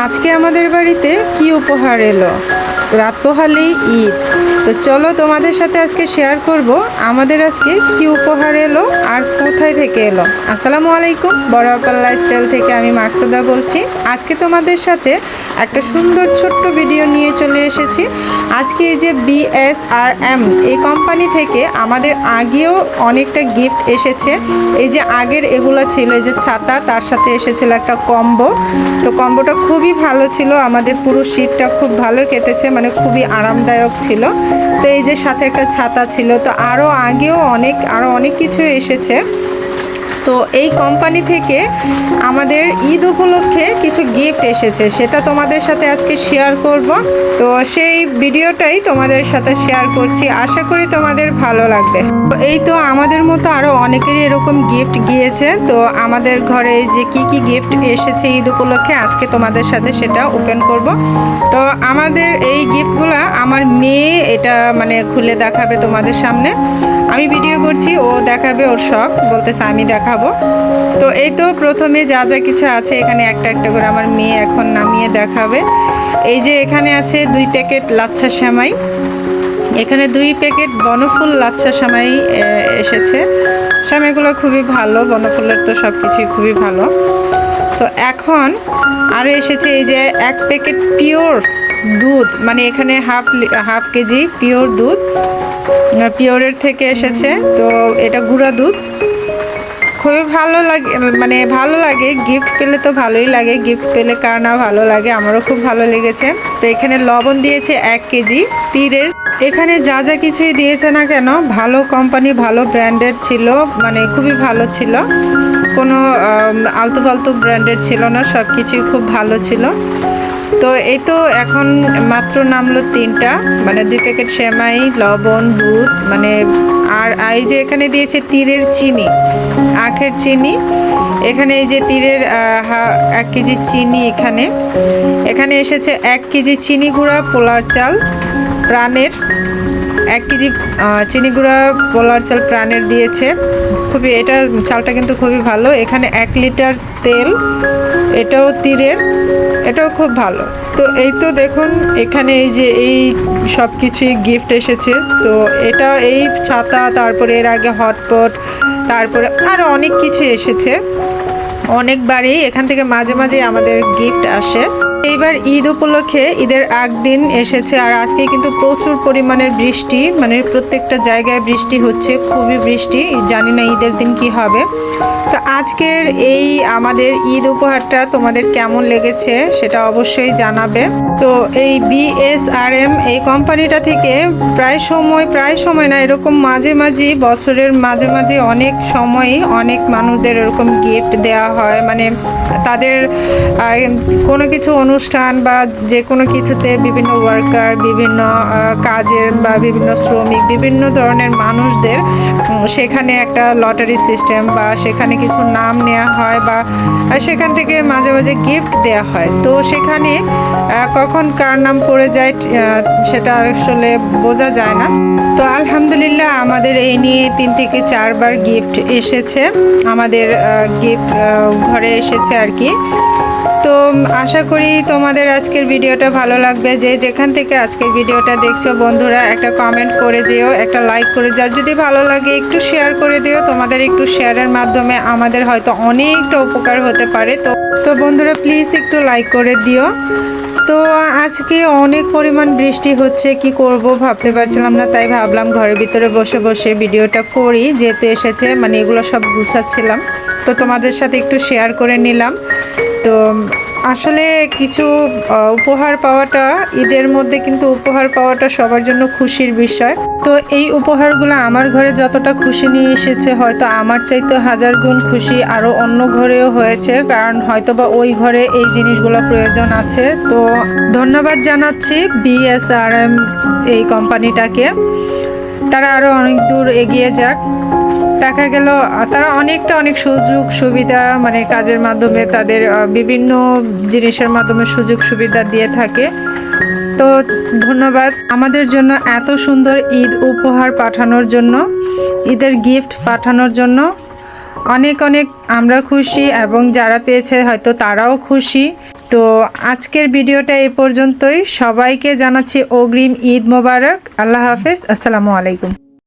আজকে আমাদের বাড়িতে কি উপহার এলো? রাত পোহালেই ঈদ। তো চলো তোমাদের সাথে আজকে শেয়ার করব আমাদের আজকে কি উপহার এলো আর কোথায় থেকে এলো। আসসালামু আলাইকুম, বড় আপার লাইফস্টাইল থেকে আমি মাকসুদা বলছি। আজকে তোমাদের সাথে একটা সুন্দর ছোট্ট ভিডিও নিয়ে চলে এসেছি। আজকে এই যে BSRM এই কোম্পানি থেকে আমাদের আগেও অনেকটা গিফট এসেছে। এই যে আগের এগুলো ছিল, এই যে ছাতা, তার সাথে এসেছিল একটা কম্বো। তো কম্বোটা খুবই ভালো ছিল, আমাদের পুরো শীতটা খুব ভালো কেটেছে, মানে খুবই আরামদায়ক ছিল। তো এই যে সাথে একটা ছাতা ছিল। তো আরও আগেও অনেক কিছু এসেছে। তো এই কোম্পানি থেকে আমাদের ঈদ উপলক্ষে কিছু গিফট এসেছে, সেটা তোমাদের সাথে আজকে শেয়ার করব। তো সেই ভিডিওটাই তোমাদের সাথে শেয়ার করছি, আশা করি তোমাদের ভালো লাগবে। তো এই তো আমাদের মতো আরও অনেকেরই এরকম গিফট গিয়েছে। তো আমাদের ঘরে যে কি গিফট এসেছে ঈদ উপলক্ষে আজকে তোমাদের সাথে সেটা ওপেন করব। তো আমাদের এই গিফটগুলো আমার মেয়ে এটা মানে খুলে দেখাবে তোমাদের সামনে। আমি ভিডিও করছি, ও দেখাবে, ওর শখ, বলতেছে আমি দেখাবো। তো এই তো প্রথমে যা কিছু আছে এখানে একটা একটা করে আমার মেয়ে এখন নামিয়ে দেখাবে। এই যে এখানে আছে 2 প্যাকেট লাচ্ছা সেমাই, এখানে 2 প্যাকেট বনফুল লাচ্ছা সেমাই এসেছে। সেমাইগুলো খুবই ভালো, বনফুলের তো সব কিছুই খুবই ভালো। তো এখন আরও এসেছে এই যে 1 প্যাকেট পিওর দুধ, মানে এখানে হাফ কেজি পিওর দুধ, পিওরের থেকে এসেছে। তো এটা গুঁড়া দুধ, খুবই ভালো লাগে, মানে ভালো লাগে। গিফট পেলে তো ভালোই লাগে, গিফট পেলে কার না ভালো লাগে, আমারও খুব ভালো লেগেছে। তো এখানে লবণ দিয়েছে 1 কেজি তীরের। এখানে যা কিছুই দিয়েছে না কেন ভালো কোম্পানি, ভালো ব্র্যান্ডেড ছিল, মানে খুবই ভালো ছিল, কোনো আলতু ফালতু ব্র্যান্ডেড ছিল না, সব কিছুই খুব ভালো ছিল। তো এই তো এখন মাত্র নামলো 3টা, মানে 2 প্যাকেট সেমাই, লবণ, দুধ, মানে আর এই যে এখানে দিয়েছে তীরের চিনি, আখের চিনি। এখানে এই যে তীরের 1 কেজি চিনি, এখানে এসেছে 1 কেজি চিনি গুঁড়া পোলার চাল প্রাণের, 1 কেজি চিনি গুঁড়া পোলার চাল প্রাণের দিয়েছে। খুবই, এটা চালটা কিন্তু খুবই ভালো। এখানে 1 লিটার তেল, এটাও তীরের, এটাও খুব ভালো। তো এই তো দেখুন এখানে এই যে এই সব কিছুই গিফট এসেছে। তো এটা এই ছাতা, তারপরে এর আগে হটপট, তারপরে আরও অনেক কিছু এসেছে। অনেকবারই এখান থেকে মাঝে মাঝে আমাদের গিফট আসে। এইবার ঈদ উপলক্ষে ঈদের আগদিন এসেছে, আর আজকে কিন্তু প্রচুর পরিমাণের বৃষ্টি, মানে প্রত্যেকটা জায়গায় বৃষ্টি হচ্ছে, খুবই বৃষ্টি, জানি না ঈদের দিন কি হবে। তো আজকের এই আমাদের ঈদ উপহারটা তোমাদের কেমন লেগেছে সেটা অবশ্যই জানাবে। তো এই BSRM এই কোম্পানিটা থেকে প্রায় সময় না, এরকম মাঝে মাঝে, বছরের মাঝে মাঝে অনেক সময়ই অনেক মানুষদের এরকম গিফট দেওয়া হয়, মানে তাদের কোনো কিছু অনুষ্ঠান বা যে কোনো কিছুতে বিভিন্ন ওয়ার্কার, বিভিন্ন কাজের বা বিভিন্ন শ্রমিক, বিভিন্ন ধরনের মানুষদের সেখানে একটা লটারি সিস্টেম বা সেখানে কিছু নাম নেওয়া হয় বা সেখান থেকে মাঝে মাঝে গিফট দেওয়া হয়। তো সেখানে কখন কার নাম পড়ে যায় সেটা আসলে বোঝা যায় না। তো আলহামদুলিল্লাহ আমাদের এই নিয়ে 3 থেকে 4 বার গিফট এসেছে, আমাদের গিফট ঘরে এসেছে আর কি। তো আশা করি তোমাদের আজকের ভিডিওটা ভালো লাগবে। যে যেখান থেকে আজকের ভিডিওটা দেখছো বন্ধুরা, একটা কমেন্ট করে দিও, একটা লাইক করে যার যদি ভালো লাগে একটু শেয়ার করে দিও। তোমাদের একটু শেয়ারের মাধ্যমে আমাদের হয়তো অনেকটা উপকার হতে পারে। তো বন্ধুরা প্লিজ একটু লাইক করে দিও। তো আজকে অনেক পরিমাণ বৃষ্টি হচ্ছে, কি করব ভাবতে পারছিলাম না, তাই ভাবলাম ঘরের ভিতরে বসে বসে ভিডিওটা করি, যেহেতু এসেছে, মানে এগুলো সব গুছাচ্ছিলাম, তো তোমাদের সাথে একটু শেয়ার করে নিলাম। তো আসলে কিছু উপহার পাওয়াটা, ঈদের মধ্যে কিন্তু উপহার পাওয়াটা সবার জন্য খুশির বিষয়। তো এই উপহারগুলো আমার ঘরে যতটা খুশি নিয়ে এসেছে, হয়তো আমার চাইতে 1000 গুণ খুশি আরও অন্য ঘরেও হয়েছে, কারণ হয়তো বা ওই ঘরে এই জিনিসগুলো প্রয়োজন আছে। তো ধন্যবাদ জানাচ্ছি BSRM এই কোম্পানিটাকে, তারা আরও অনেক দূর এগিয়ে যাক। দেখা গেল তারা অনেক সুযোগ সুবিধা, মানে কাজের মাধ্যমে তাদের বিভিন্ন জিনিসের মাধ্যমে সুযোগ সুবিধা দিয়ে থাকে। তো ধন্যবাদ আমাদের জন্য এত সুন্দর ঈদ উপহার পাঠানোর জন্য, ঈদের গিফট পাঠানোর জন্য। অনেক আমরা খুশি এবং যারা পেয়েছে হয়তো তারাও খুশি। তো আজকের ভিডিওটা এই পর্যন্তই। সবাইকে জানাচ্ছি অগ্রিম ঈদ মোবারক। আল্লাহ হাফেজ, আসসালামু আলাইকুম।